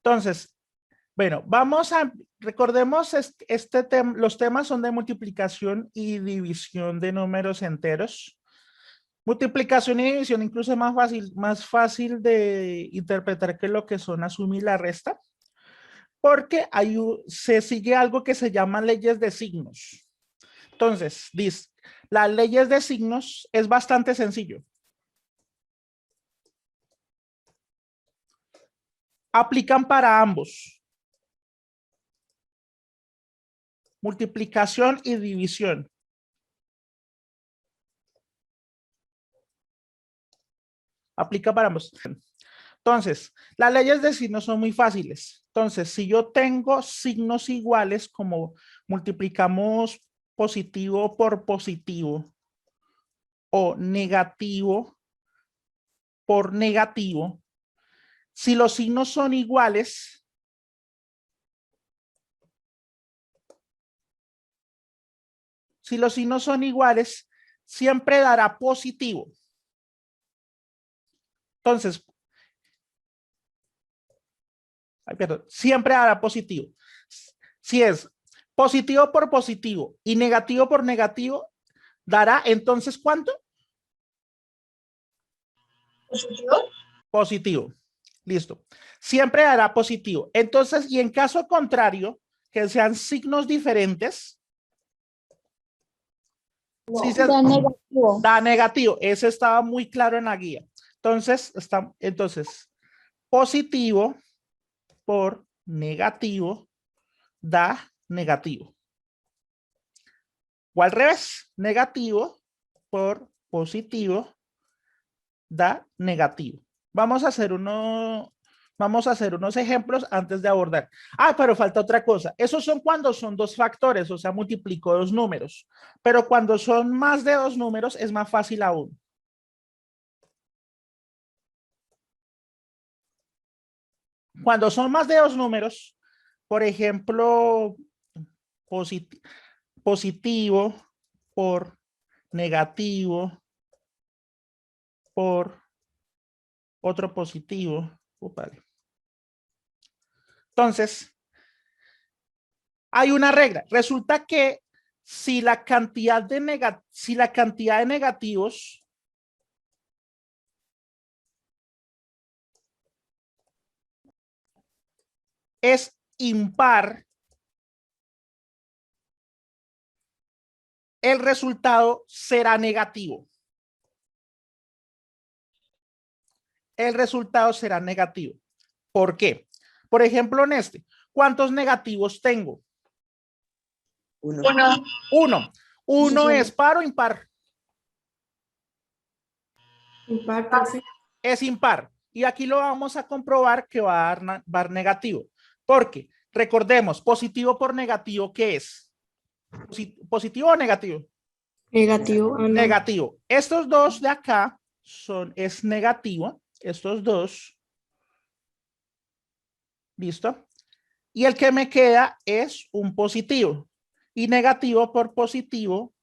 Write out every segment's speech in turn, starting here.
Entonces, bueno, recordemos los temas son de multiplicación y división de números enteros. Multiplicación y división incluso es más fácil de interpretar que lo que son la suma y la resta, porque se sigue algo que se llama leyes de signos. Entonces, dice, las leyes de signos es bastante sencillo. Aplican para ambos. Multiplicación y división. Aplica para ambos. Entonces, las leyes de signos son muy fáciles. Entonces, si yo tengo signos iguales, como multiplicamos positivo por positivo o negativo por negativo, si los signos son iguales, siempre dará positivo. Entonces, siempre dará positivo. Si es positivo por positivo y negativo por negativo, dará entonces ¿cuánto? Positivo. Positivo. Listo. Siempre dará positivo. Entonces, y en caso contrario, que sean signos diferentes, No, si da negativo. Da negativo. Ese estaba muy claro en la guía. Entonces, positivo por negativo da negativo. O al revés, negativo por positivo da negativo. Vamos a hacer unos ejemplos antes de abordar. Pero falta otra cosa. Esos son cuando son dos factores, o sea, multiplico dos números. Pero cuando son más de dos números es más fácil aún. Cuando son más de dos números, por ejemplo, positivo por negativo por otro positivo. Entonces, hay una regla. Resulta que si la cantidad de negativos es impar, el resultado será negativo. El resultado será negativo. ¿Por qué? Por ejemplo, en este, ¿cuántos negativos tengo? Uno. Uno es par o impar. Impar, es impar. Y aquí lo vamos a comprobar que va a dar negativo. Porque, recordemos, positivo por negativo, ¿qué es? ¿Positivo o negativo? Negativo. No. Negativo. Estos dos de acá es negativo. Estos dos. ¿Listo? Y el que me queda es un positivo. Y negativo por positivo,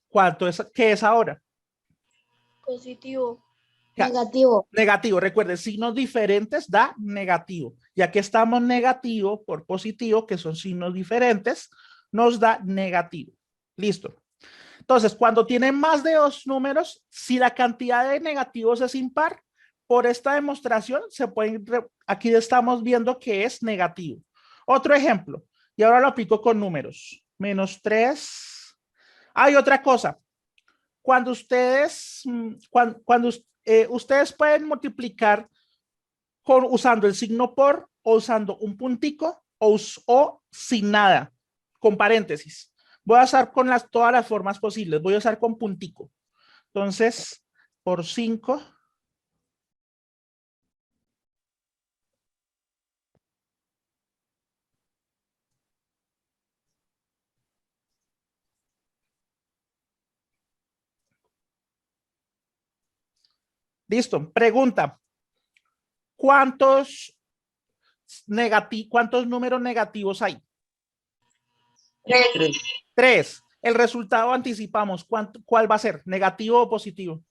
¿cuánto es? ¿Qué es ahora? Positivo. Negativo. Negativo. Recuerden, signos diferentes da negativo. Ya que estamos negativo por positivo, que son signos diferentes, nos da negativo. Listo. Entonces, cuando tienen más de dos números, si la cantidad de negativos es impar, por esta demostración aquí estamos viendo que es negativo. Otro ejemplo, y ahora lo aplico con números. -3. Hay otra cosa. Cuando ustedes pueden multiplicar usando el signo por o usando un puntico o sin nada, con paréntesis. Voy a usar con todas las formas posibles. Voy a usar con puntico. Entonces, por 5. Listo. Pregunta. ¿Cuántos números negativos hay? 3. 3. El resultado anticipamos. ¿Cuál va a ser? ¿Negativo o positivo?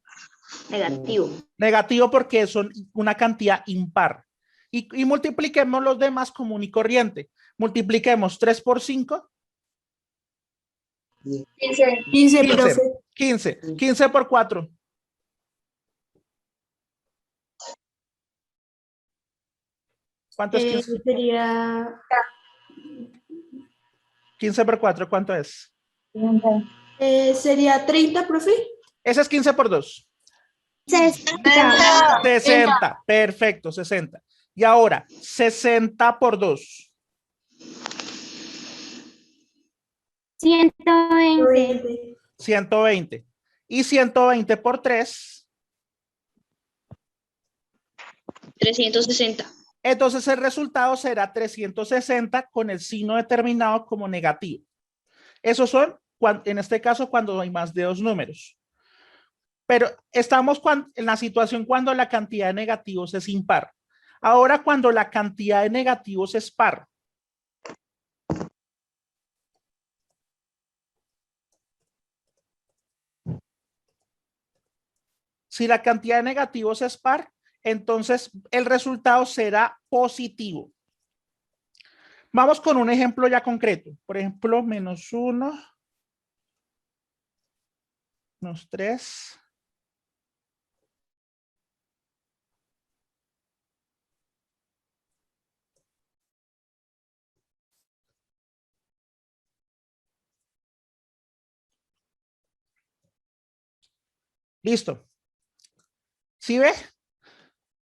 Negativo. Negativo porque son una cantidad impar. Y multipliquemos los demás común y corriente. Multipliquemos 3 por 5. 15, 15. profe. 15. 15 por 4. ¿Cuánto es 15? Sería 15 por 4, ¿cuánto es? sería 30, profe. Ese es 15 por 2. 60. 60. Perfecto, 60. Y ahora, 60 por 2. 120. 120. Y 120 por 3. 360. Entonces el resultado será 360 con el signo determinado como negativo. Esos son, en este caso, cuando hay más de dos números. Pero estamos en la situación cuando la cantidad de negativos es impar. Ahora, cuando la cantidad de negativos es par. Si la cantidad de negativos es par, entonces el resultado será positivo. Vamos con un ejemplo ya concreto. Por ejemplo, -1, -3. Listo. ¿Sí ve?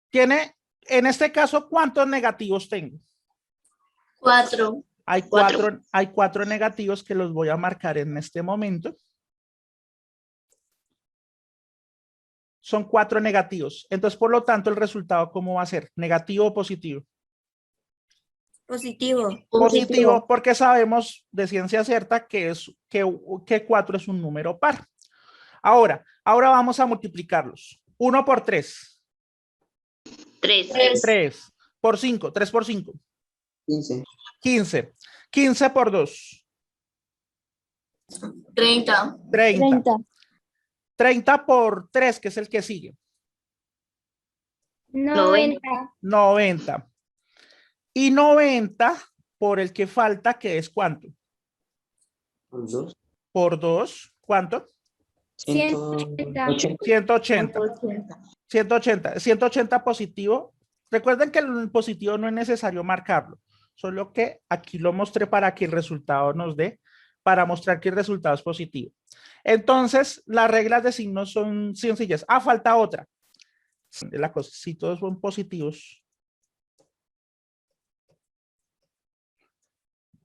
Tiene, en este caso, ¿cuántos negativos tengo? 4. Hay cuatro negativos que los voy a marcar en este momento. Son 4 negativos. Entonces, por lo tanto, el resultado, ¿cómo va a ser? ¿Negativo o positivo? Positivo. Positivo, porque sabemos de ciencia cierta que 4 es un número par. Ahora vamos a multiplicarlos. 1 por 3. 3. 3 por 5. 3 por 5. 15. 15. 15 por 2. 30. 30. 30 por 3, que es el que sigue. 90. 90. Y 90 por el que falta, que es ¿cuánto? Por 2. Por 2, ¿cuánto? 180. 180. 180. 180 positivo. Recuerden que el positivo no es necesario marcarlo, solo que aquí lo mostré para que el resultado nos dé, para mostrar que el resultado es positivo. Entonces, las reglas de signos son sencillas. Ah, falta otra. La cosa, si todos son positivos,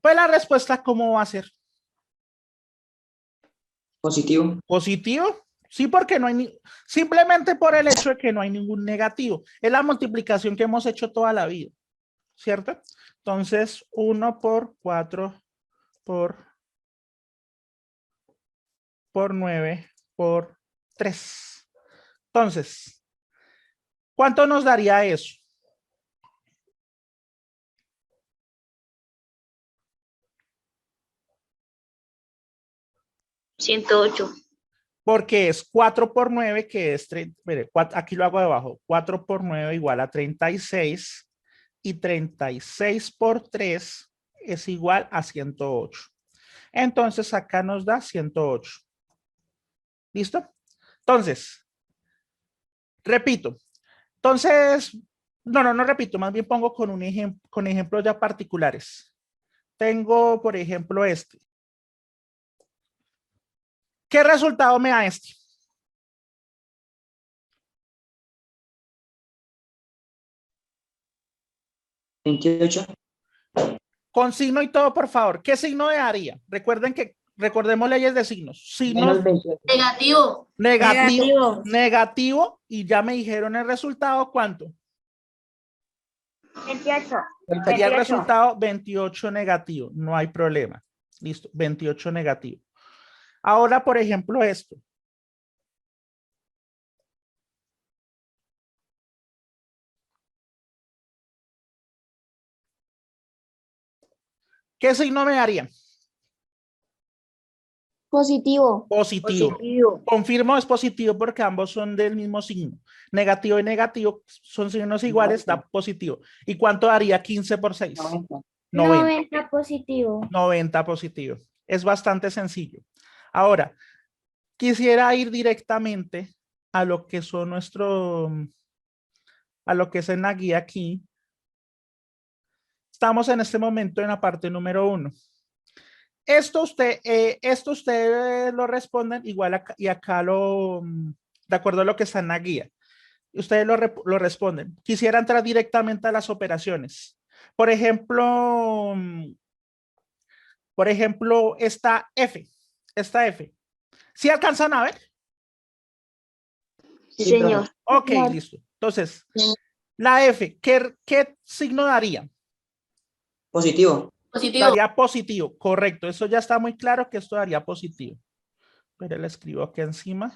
pues la respuesta, ¿cómo va a ser? Positivo. ¿Positivo? Sí, porque no hay simplemente por el hecho de que no hay ningún negativo. Es la multiplicación que hemos hecho toda la vida, ¿cierto? Entonces, 1 por 4 por 9 por 3. Entonces, ¿cuánto nos daría eso? $108. Porque es 4 por 9, que es 30. Mire, aquí lo hago debajo. 4 por 9 igual a 36. Y 36 por 3 es igual a 108. Entonces, acá nos da 108. ¿Listo? Entonces, repito. Entonces, no repito, más bien pongo con con ejemplos ya particulares. Tengo, por ejemplo, este. ¿Qué resultado me da este? ¿28? Con signo y todo, por favor. ¿Qué signo daría? Recordemos leyes de signos. Signos Menos 28. Negativo. negativo, y ya me dijeron el resultado, ¿cuánto? 28. Sería el resultado 28 negativo, no hay problema. Listo, 28 negativo. Ahora, por ejemplo, esto. ¿Qué signo me daría? Positivo. Positivo. Positivo. Confirmo es positivo porque ambos son del mismo signo. Negativo y negativo son signos iguales, da positivo. ¿Y cuánto daría 15 por 6? 90. 90. Positivo. 90 positivo. Es bastante sencillo. Ahora, quisiera ir directamente a lo que son a lo que es en la guía aquí. Estamos en este momento en la parte número 1. Esto ustedes lo responden igual acá, y acá de acuerdo a lo que está en la guía. Ustedes lo responden. Quisiera entrar directamente a las operaciones. Por ejemplo, esta F. ¿Sí alcanzan a ver? Sí, Sí, señor. Ok, listo. Entonces, la F, ¿qué signo daría? Positivo. Positivo. Daría positivo, correcto. Eso ya está muy claro que esto daría positivo. Pero le escribo aquí encima.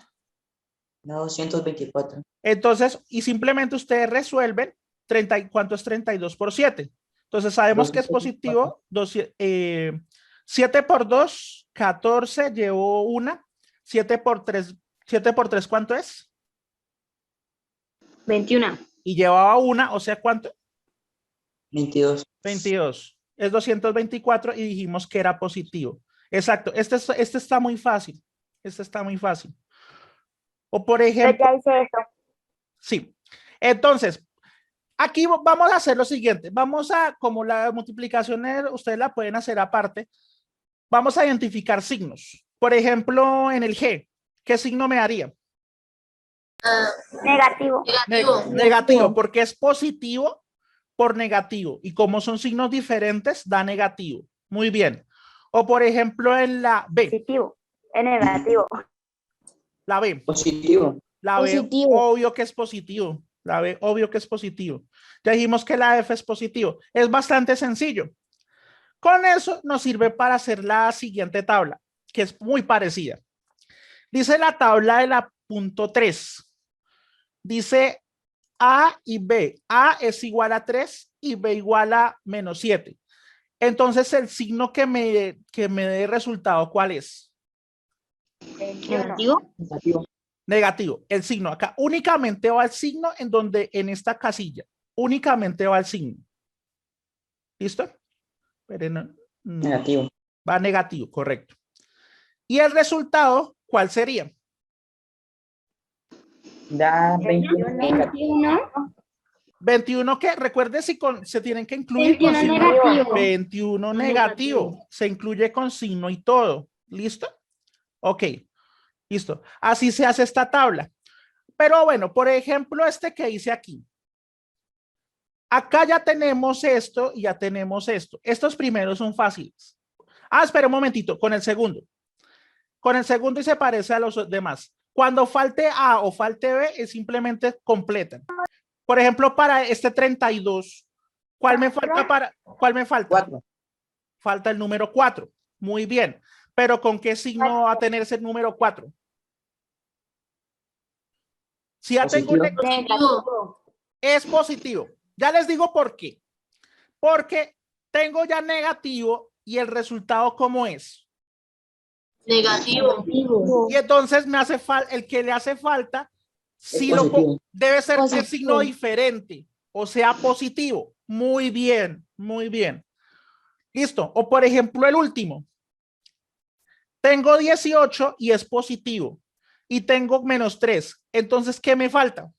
Da 224. Entonces, y simplemente ustedes resuelven 30, ¿cuánto es 32 por 7? Entonces sabemos que es 224. positivo. 7 por 2, 14, llevo 1. 7 por 3, ¿cuánto es? 21. Y llevaba 1, o sea, ¿cuánto? 22. 22. Es 224 y dijimos que era positivo. Exacto. Este está muy fácil. Este está muy fácil. O por ejemplo, Ya hice eso. sí. Entonces, aquí vamos a hacer lo siguiente. Vamos a, como la multiplicación ustedes la pueden hacer aparte, vamos a identificar signos. Por ejemplo, en el G, ¿qué signo me daría? Negativo. Negativo, porque es positivo por negativo. Y como son signos diferentes, da negativo. Muy bien. O por ejemplo, en la B. Positivo. Es negativo. La B. Positivo. La B, Positivo. obvio que es positivo. La B, obvio que es positivo. Ya dijimos que la F es positivo. Es bastante sencillo. Con eso nos sirve para hacer la siguiente tabla, que es muy parecida. Dice la tabla de la punto 3. Dice A y B. A es igual a 3 y B igual a menos 7. Entonces, el signo que me dé resultado, ¿cuál es? Negativo. Negativo. Negativo. El signo acá únicamente va el signo en esta casilla. Únicamente va el signo. ¿Listo? Pero no, Negativo. va negativo, correcto. ¿Y el resultado cuál sería? Da 21. 21. 21 que recuerde si se tienen que incluir 21 con signo negativo. 21 negativo. Se incluye con signo y todo. ¿Listo? Ok. Listo. Así se hace esta tabla. Pero bueno, por ejemplo, este que hice aquí. Acá ya tenemos esto y ya tenemos esto. Estos primeros son fáciles. Ah, espera un momentito, con el segundo. Con el segundo y se parece a los demás. Cuando falte A o falte B, es simplemente completan. Por ejemplo, para este 32, ¿cuál me falta cuál me falta? 4. Falta el número 4. Muy bien. Pero ¿con qué signo va a tener ese número 4? Si ya tengo Negativo. es positivo. Ya les digo por qué. Porque tengo ya negativo y el resultado ¿cómo es? Negativo. Y entonces me hace falta, el que le hace falta, si lo positivo. debe ser Positivo. el signo diferente, o sea, positivo. Muy bien, muy bien. Listo. O por ejemplo, el último. Tengo 18 y es positivo. Y tengo menos 3. Entonces, ¿qué me falta?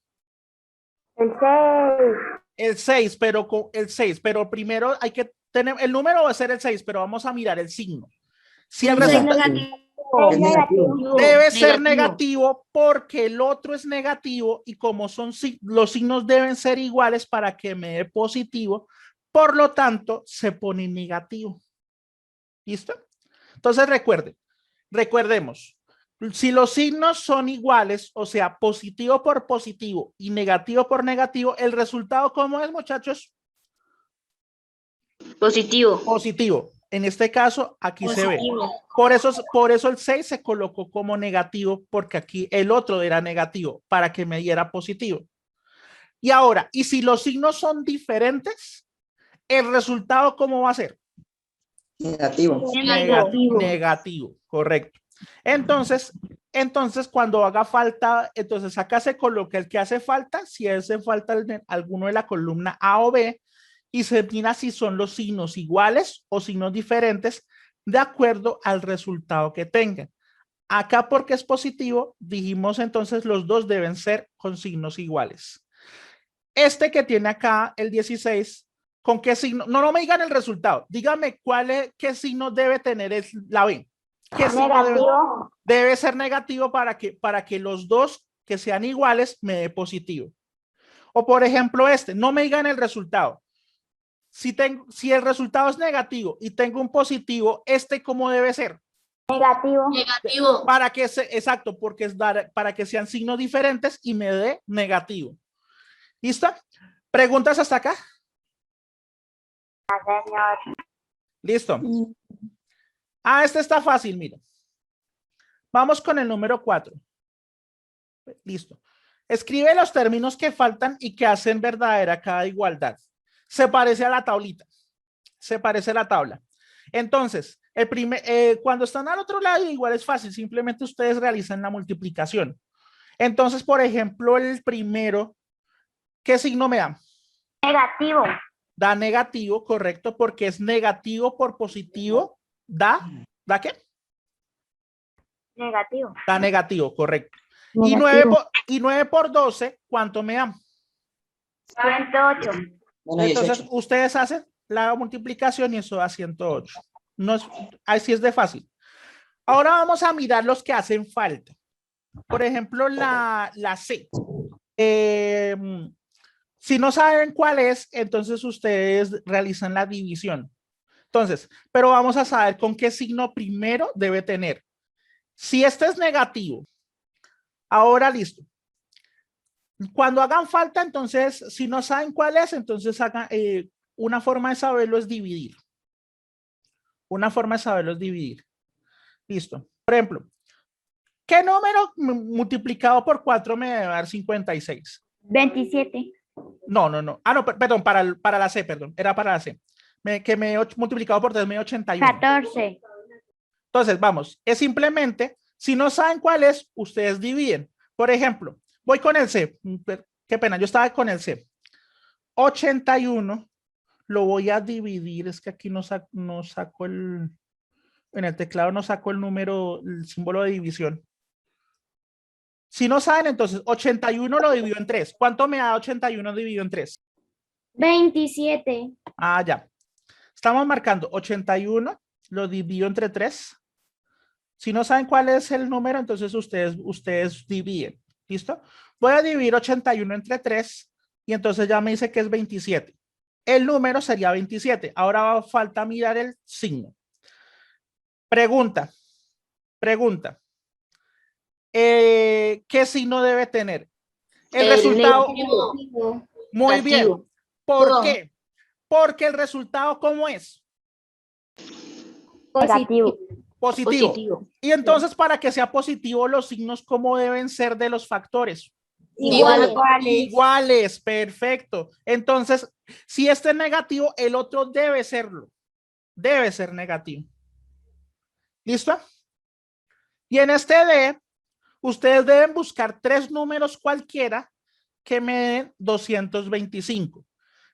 El 6. El 6, pero con el 6, pero primero hay que tener, el número va a ser el 6, pero vamos a mirar el signo. Si el resultado Es negativo. debe ser negativo porque el otro es negativo y como son los signos deben ser iguales para que me dé positivo, por lo tanto se pone negativo. ¿Listo? Entonces recordemos, si los signos son iguales, o sea, positivo por positivo y negativo por negativo, el resultado ¿cómo es, muchachos? Positivo. Positivo. En este caso, aquí se ve. Por eso el 6 se colocó como negativo, porque aquí el otro era negativo, para que me diera positivo. Y ahora, ¿y si los signos son diferentes? ¿El resultado cómo va a ser? Negativo. Negativo, correcto. Entonces, cuando haga falta, entonces acá se coloca el que hace falta, si hace falta alguno de la columna A o B, y se mira si son los signos iguales o signos diferentes de acuerdo al resultado que tengan. Acá porque es positivo, dijimos entonces los dos deben ser con signos iguales. Este que tiene acá el 16, ¿con qué signo? No me digan el resultado, dígame qué signo debe tener la B. ¿Qué signo Negativo. debe ser negativo para que los dos que sean iguales me dé positivo? O por ejemplo no me digan el resultado. Si el resultado es negativo y tengo un positivo, ¿cómo debe ser? Negativo. Negativo. Exacto, porque es para que sean signos diferentes y me dé negativo. ¿Listo? ¿Preguntas hasta acá? Señor. Listo. Este está fácil, mira. Vamos con el número 4. Listo. Escribe los términos que faltan y que hacen verdadera cada igualdad. Se parece a la tablita. Se parece a la tabla. Entonces, cuando están al otro lado, igual es fácil. Simplemente ustedes realizan la multiplicación. Entonces, por ejemplo, el primero, ¿qué signo me da? Negativo. Da negativo, correcto, porque es negativo por positivo. ¿Da qué? Negativo. Da negativo, correcto. Negativo. Y 9 por 12, ¿cuánto me da? 108. Entonces, ustedes hacen la multiplicación y eso da 108. Así es de fácil. Ahora vamos a mirar los que hacen falta. Por ejemplo, la C. Si no saben cuál es, entonces ustedes realizan la división. Entonces, pero vamos a saber con qué signo primero debe tener. Si este es negativo, ahora listo. Cuando hagan falta, entonces, si no saben cuál es, entonces hagan, una forma de saberlo es dividir. Una forma de saberlo es dividir. Listo. Por ejemplo, ¿qué número multiplicado por 4 me debe dar 56? 27. No. No, perdón, para la C, perdón. Era para la C. Multiplicado por 3 me da 81. 14. Entonces, vamos. Es simplemente, si no saben cuál es, ustedes dividen. Por ejemplo, voy con el C. Qué pena, yo estaba con el C. 81 lo voy a dividir. Es que aquí no saco en el teclado no saco el número, el símbolo de división. Si no saben, entonces 81 lo divido en 3. ¿Cuánto me da 81 dividido en 3? 27. Ya. Estamos marcando 81, lo divido entre 3. Si no saben cuál es el número, entonces ustedes dividen. ¿Listo? Voy a dividir 81 entre 3 y entonces ya me dice que es 27. El número sería 27. Ahora falta mirar el signo. Pregunta. ¿Qué signo debe tener? El resultado. Negativo. Muy bien. Negativo. ¿Por qué? Porque el resultado, ¿cómo es? Negativo. Positivo. Y entonces, para que sea positivo, los signos, ¿cómo deben ser de los factores? Iguales, perfecto. Entonces, si este es negativo, el otro debe serlo. Debe ser negativo. ¿Listo? Y en este D, ustedes deben buscar 3 números cualquiera que me den 225.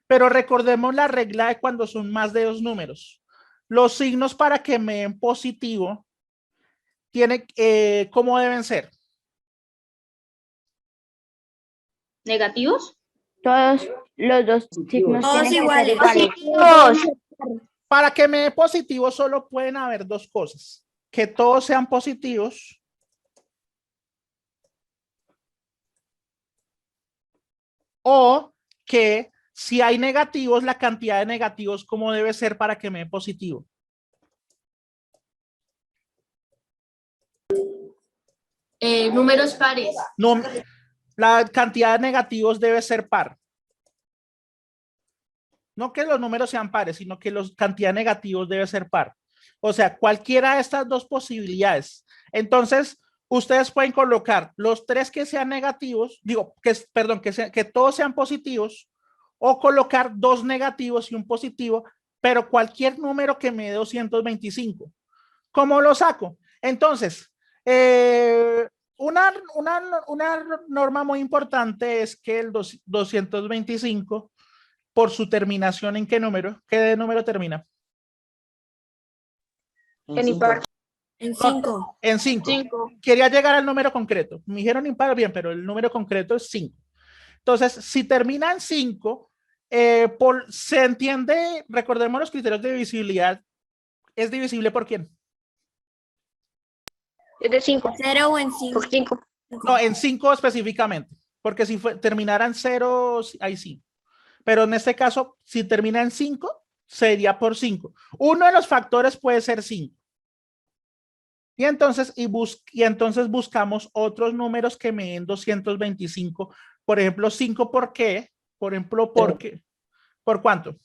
Pero recordemos la regla de cuando son más de 2 números. Los signos para que me den positivo, ¿cómo deben ser? ¿Negativos? Todos los dos signos Todos tienen que ser iguales. iguales. Para que me dé positivo solo pueden haber 2 cosas. Que todos sean positivos o que si hay negativos, la cantidad de negativos, ¿cómo debe ser para que me dé positivo? Números pares. No, la cantidad de negativos debe ser par. No que los números sean pares, sino que la cantidad de negativos debe ser par. O sea, cualquiera de estas 2 posibilidades. Entonces, ustedes pueden colocar los 3 que sean negativos, que todos sean positivos, o colocar 2 negativos y un positivo, pero cualquier número que me dé 225. ¿Cómo lo saco? Entonces, Una norma muy importante es que el 225, por su terminación, ¿en qué número? ¿Qué número termina? En impar. En No, en 5. Quería llegar al número concreto. Me dijeron impar, bien, pero el número concreto es 5. Entonces, si termina en 5, se entiende, recordemos los criterios de divisibilidad, ¿es divisible por quién? Es de 5. 0 o en 5. Por 5. No, en 5 específicamente, porque si terminara en 0, ahí sí. Pero en este caso, si termina en 5, sería por 5. Uno de los factores puede ser 5. Y entonces, entonces buscamos otros números que me den 225. Por ejemplo, 5 ¿por qué? Por ejemplo, ¿por qué? ¿Por cuánto?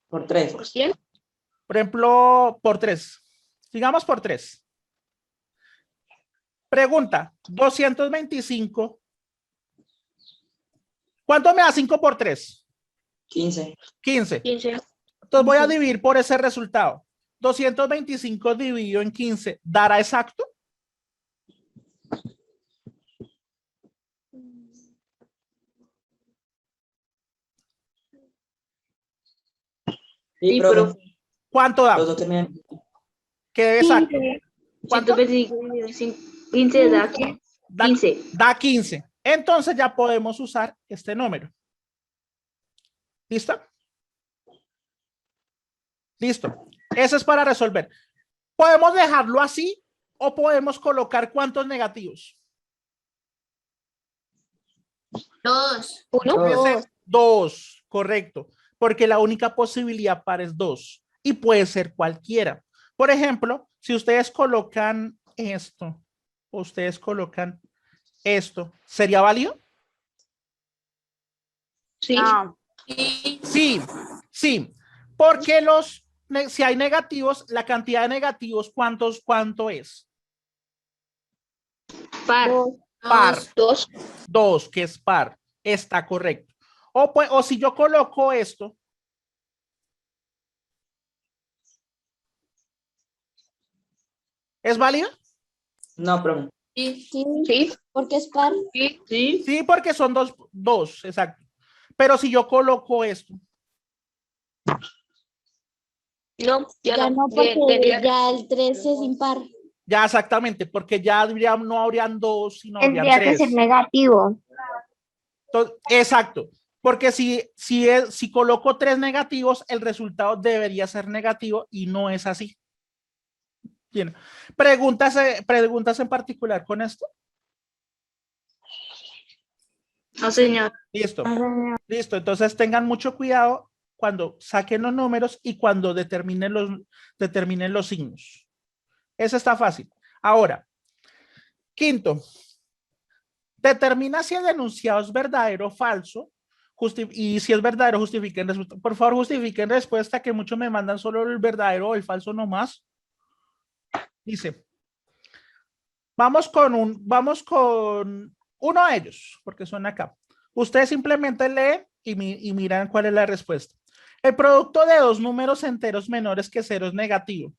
Por 3. Por 100. Por ejemplo, por 3. Digamos por 3. Pregunta, 225. ¿Cuánto me da 5 por 3? 15. 15. 15. Entonces voy a dividir por ese resultado. 225 dividido en 15, ¿dará exacto? Sí, Sí, profe. pero ¿Cuánto da? Los dos terminan. ¿Qué debe exacto? ¿Cuánto? 125, 15 da Da 15. Da 15. Entonces ya podemos usar este número. ¿Listo? Listo. Eso es para resolver. ¿Podemos dejarlo así o podemos colocar cuántos negativos? 2. 1. Puede ser 2, correcto. Porque la única posibilidad para es 2 y puede ser cualquiera. Por ejemplo, si ustedes colocan esto, ustedes colocan esto, ¿sería válido? Sí. Sí, sí. Porque si hay negativos, la cantidad de negativos, ¿cuánto es? Par. Par. 2. 2, que es par. Está correcto. O si yo coloco esto, ¿es válido? No, profe. Sí. Sí. Porque es par. Sí. Sí. Sí, porque son dos, exacto. Pero si yo coloco esto, No, Ya no, porque ya el 3 es impar. ya exactamente, porque ya no habrían 2, sino habrían Tendría que 3. ser negativo. Entonces, exacto, porque si coloco 3 negativos, el resultado debería ser negativo y no es así. Bien. ¿Preguntas en particular con esto? No, señor. Listo. Listo. Entonces tengan mucho cuidado cuando saquen los números y cuando determinen los signos. Eso está fácil. Ahora, quinto, determina si el enunciado es verdadero o falso. Y si es verdadero, justifiquen respuesta. Por favor, justifiquen respuesta, que muchos me mandan solo el verdadero o el falso nomás. Dice, vamos con uno de ellos, porque son acá. Ustedes simplemente leen y miran cuál es la respuesta. El producto de dos números enteros menores que 0 es negativo.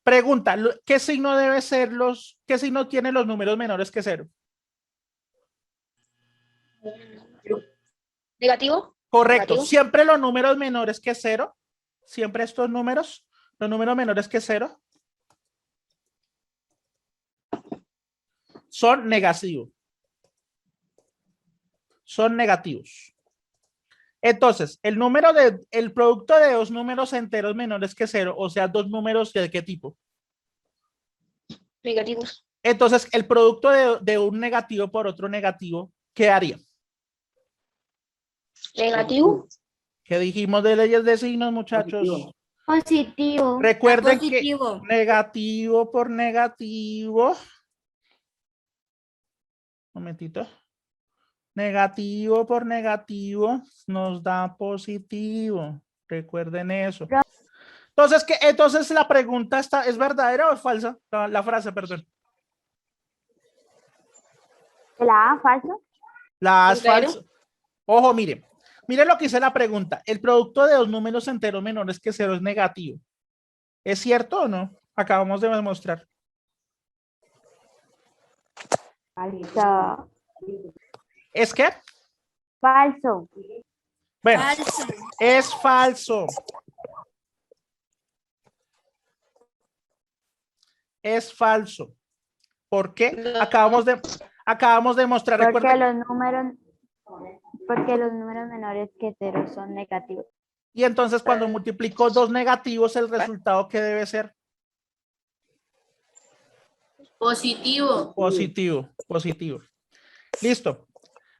Pregunta, ¿qué signo qué signo tienen los números menores que 0? Negativo. Correcto. Negativo. Siempre los números menores que 0, siempre estos números, los números menores que 0, son negativos. Son negativos. Entonces, el producto de dos números enteros menores que 0, o sea, dos números de qué tipo. Negativos. Entonces, el producto de un negativo por otro negativo, ¿qué haría? Negativo. ¿Qué dijimos de leyes de signos, muchachos? Positivo. Positivo. Recuerden que Positivo. negativo por negativo. Un momentito. Negativo por negativo nos da positivo. Recuerden eso. Entonces la pregunta ¿es verdadera o es falsa? La frase, perdón. La A, falso. La A es ¿Verdadero? falsa. Ojo, mire lo que dice la pregunta. El producto de dos números enteros menores que 0 es negativo. ¿Es cierto o no? Acabamos de demostrar. Falso. ¿Es qué? Falso. Bueno, es falso. Es falso. ¿Por qué? Acabamos de mostrar. Porque Recuerden. los números menores que 0 son negativos. Y entonces cuando multiplico dos negativos, el resultado ¿qué debe ser? Positivo. Positivo, positivo. Listo.